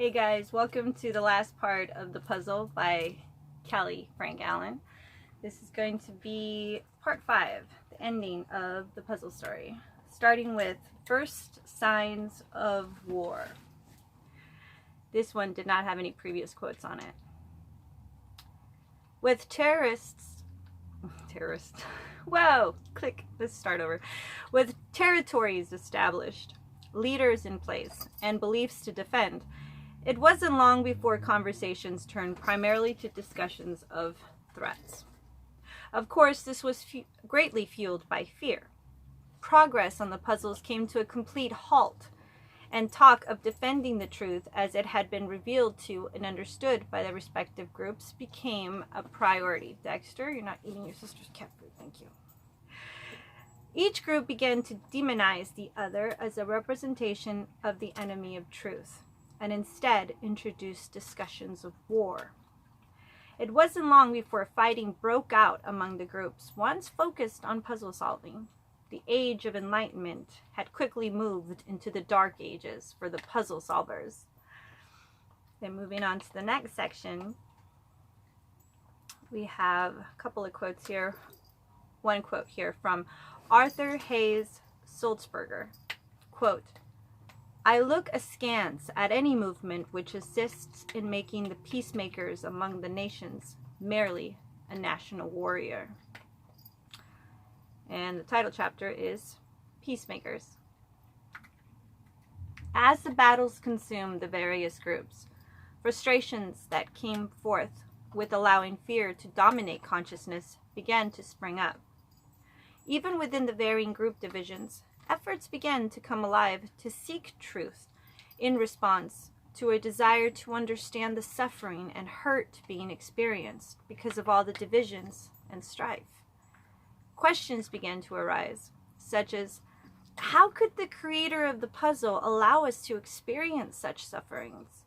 Hey guys, welcome to the last part of the puzzle by Kelly Frank Allen. This is going to be part 5, the ending of the puzzle story, starting with First Signs of War. This one did not have any previous quotes on it. With let's start over. With territories established, leaders in place, and beliefs to defend, it wasn't long before conversations turned primarily to discussions of threats. Of course, this was greatly fueled by fear. Progress on the puzzles came to a complete halt, and talk of defending the truth as it had been revealed to and understood by the respective groups became a priority. Dexter, you're not eating your sister's cat food, thank you. Each group began to demonize the other as a representation of the enemy of truth, and instead introduced discussions of war. It wasn't long before fighting broke out among the groups once focused on puzzle solving. The Age of Enlightenment had quickly moved into the Dark Ages for the puzzle solvers. Then moving on to the next section, we have a couple of quotes here. One quote here from Arthur Hayes Sulzberger. Quote, "I look askance at any movement which assists in making the peacemakers among the nations merely a national warrior." And the title chapter is Peacemakers. As the battles consumed the various groups, frustrations that came forth with allowing fear to dominate consciousness began to spring up. Even within the varying group divisions, efforts began to come alive to seek truth in response to a desire to understand the suffering and hurt being experienced because of all the divisions and strife. Questions began to arise, such as, how could the creator of the puzzle allow us to experience such sufferings?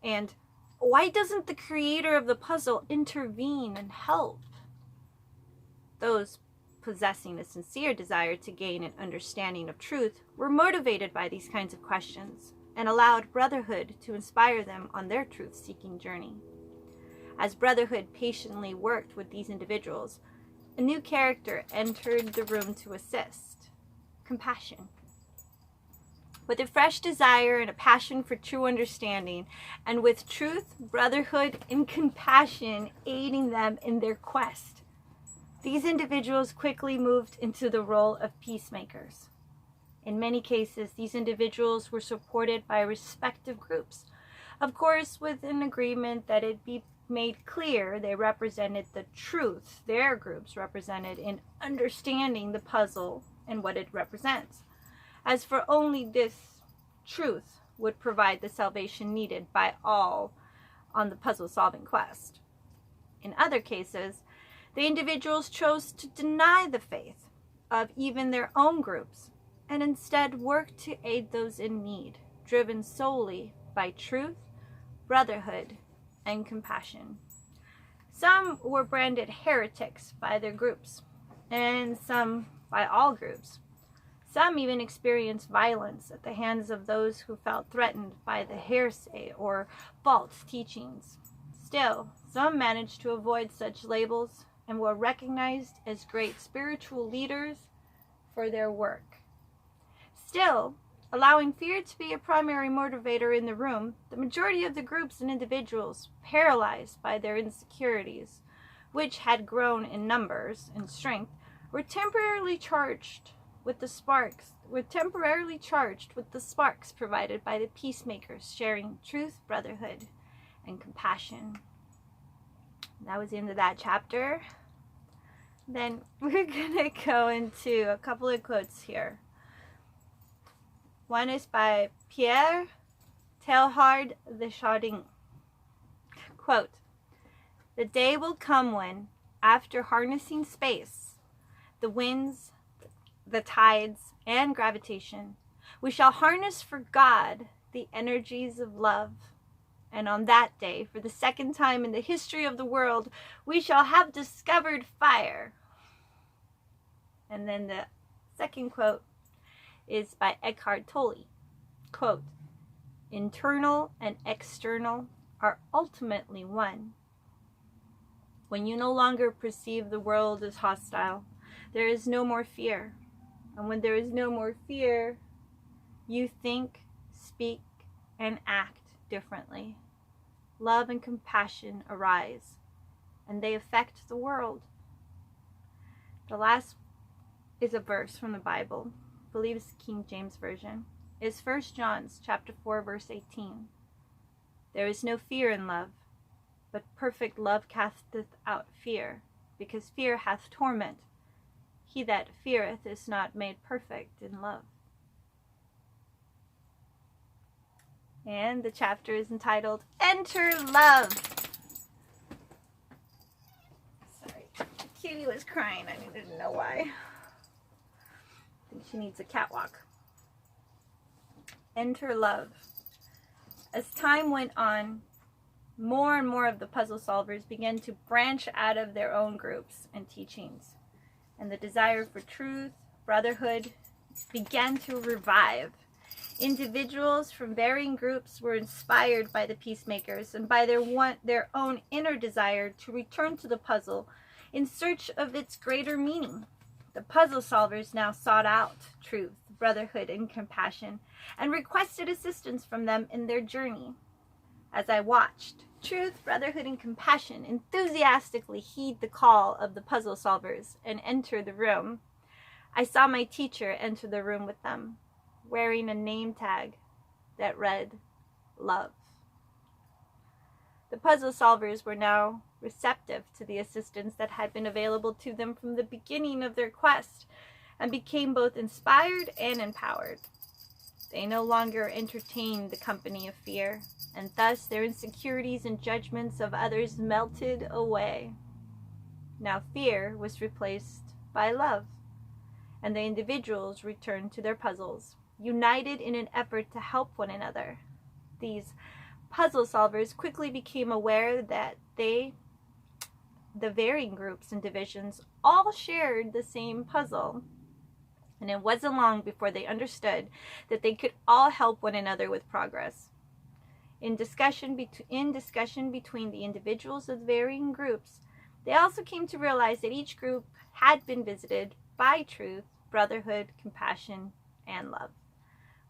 And why doesn't the creator of the puzzle intervene and help? Those possessing a sincere desire to gain an understanding of truth were motivated by these kinds of questions and allowed Brotherhood to inspire them on their truth-seeking journey. As Brotherhood patiently worked with these individuals, a new character entered the room to assist: compassion. With a fresh desire and a passion for true understanding, and with truth, brotherhood, and compassion aiding them in their quest, these individuals quickly moved into the role of peacemakers. In many cases, these individuals were supported by respective groups, of course with an agreement that it be made clear they represented the truth their groups represented in understanding the puzzle and what it represents, as for only this truth would provide the salvation needed by all on the puzzle solving quest. In other cases, the individuals chose to deny the faith of even their own groups and instead work to aid those in need, driven solely by truth, brotherhood, and compassion. Some were branded heretics by their groups, and some by all groups. Some even experienced violence at the hands of those who felt threatened by the heresy or false teachings. Still, some managed to avoid such labels and were recognized as great spiritual leaders for their work. Still, allowing fear to be a primary motivator in the room, the majority of the groups and individuals, paralyzed by their insecurities, which had grown in numbers and strength, were temporarily charged with the sparks provided by the peacemakers sharing truth, brotherhood, and compassion. That was the end of that chapter. Then we're gonna go into a couple of quotes here. One is by Pierre Teilhard de Chardin. Quote, "The day will come when, after harnessing space, the winds, the tides, and gravitation, we shall harness for God the energies of love. And on that day, for the second time in the history of the world, we shall have discovered fire." And then the second quote is by Eckhart Tolle. Quote, internal and external, are ultimately one. When you no longer perceive the world as hostile, there is no more fear. And when there is no more fear, you think, speak, and act differently. Love and compassion arise, and they affect the world. The last is a verse from the Bible, I believe it's King James Version. It's 1 John chapter 4, verse 18. There is no fear in love, but perfect love casteth out fear, because fear hath torment. He that feareth is not made perfect in love. And the chapter is entitled, Enter Love. Sorry, Kitty was crying. I needed to know why. I think she needs a catwalk. Enter Love. As time went on, more and more of the puzzle solvers began to branch out of their own groups and teachings, and the desire for truth, brotherhood, began to revive. Individuals from varying groups were inspired by the peacemakers and by their own inner desire to return to the puzzle in search of its greater meaning. The puzzle solvers now sought out truth, brotherhood, and compassion, and requested assistance from them in their journey. As I watched, truth, brotherhood, and compassion enthusiastically heed the call of the puzzle solvers and enter the room, I saw my teacher enter the room with them, wearing a name tag that read, Love. The puzzle solvers were now receptive to the assistance that had been available to them from the beginning of their quest, and became both inspired and empowered. They no longer entertained the company of fear, and thus their insecurities and judgments of others melted away. Now fear was replaced by love, and the individuals returned to their puzzles, united in an effort to help one another. These puzzle solvers quickly became aware that the varying groups and divisions, all shared the same puzzle. And it wasn't long before they understood that they could all help one another with progress. In discussion between the individuals of the varying groups, they also came to realize that each group had been visited by truth, brotherhood, compassion, and love.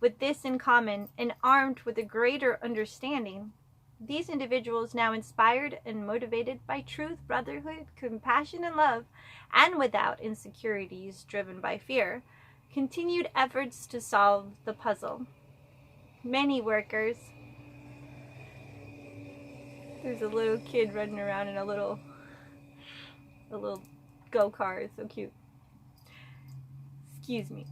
With this in common, and armed with a greater understanding, these individuals, now inspired and motivated by truth, brotherhood, compassion, and love, and without insecurities driven by fear, continued efforts to solve the puzzle. Many workers. There's a little kid running around in a little go-kart. It's so cute. Excuse me.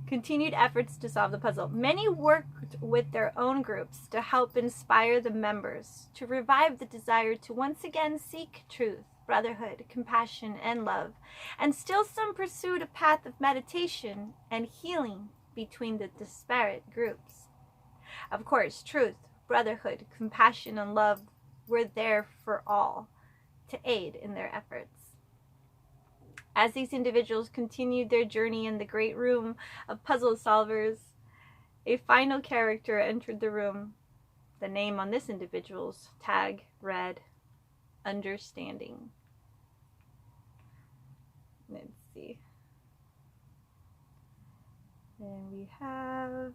Continued efforts to solve the puzzle. Many worked with their own groups to help inspire the members to revive the desire to once again seek truth, brotherhood, compassion, and love, and still some pursued a path of meditation and healing between the disparate groups. Of course, truth, brotherhood, compassion, and love were there for all to aid in their efforts. As these individuals continued their journey in the great room of puzzle solvers, a final character entered the room. The name on this individual's tag read, Understanding. Let's see. And we have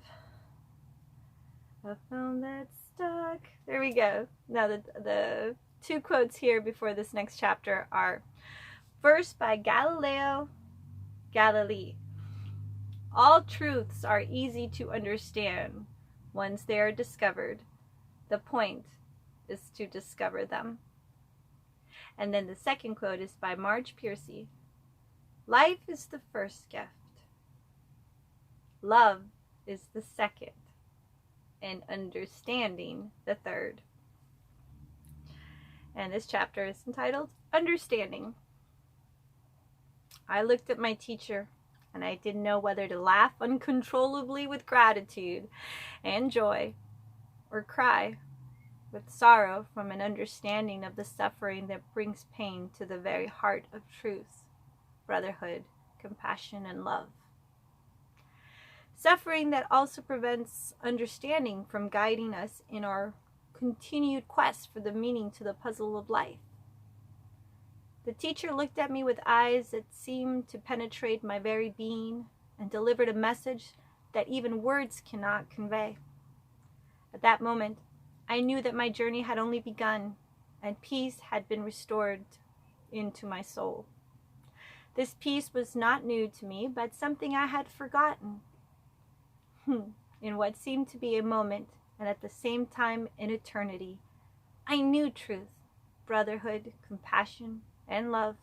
a phone that's stuck. There we go. Now the two quotes here before this next chapter are first by Galileo Galilei. All truths are easy to understand once they are discovered. The point is to discover them. And then the second quote is by Marge Piercy. Life is the first gift. Love is the second. And understanding the third. And this chapter is entitled Understanding. I looked at my teacher, and I didn't know whether to laugh uncontrollably with gratitude and joy, or cry with sorrow from an understanding of the suffering that brings pain to the very heart of truth, brotherhood, compassion, and love. Suffering that also prevents understanding from guiding us in our continued quest for the meaning to the puzzle of life. The teacher looked at me with eyes that seemed to penetrate my very being and delivered a message that even words cannot convey. At that moment, I knew that my journey had only begun and peace had been restored into my soul. This peace was not new to me, but something I had forgotten. In what seemed to be a moment, and at the same time an eternity, I knew truth, brotherhood, compassion, and love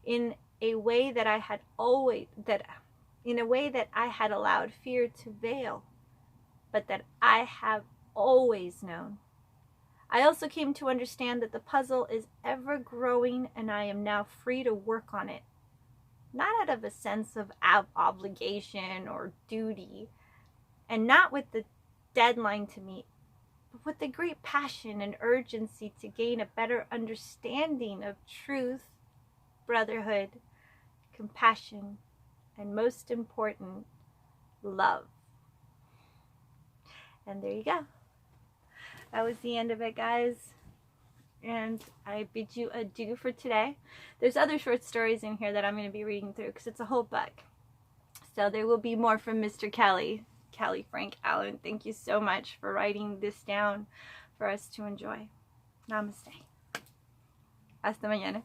in a way that I had allowed fear to veil, but that I have always known. I also came to understand that the puzzle is ever growing, and I am now free to work on it, not out of a sense of obligation or duty, and not with the deadline to meet, but with the great passion and urgency to gain a better understanding of truth, brotherhood, compassion, and most important, love. And there you go. That was the end of it, guys. And I bid you adieu for today. There's other short stories in here that I'm going to be reading through because it's a whole book. So there will be more from Mr. Kelly Frank Allen. Thank you so much for writing this down for us to enjoy. Namaste. Hasta mañana.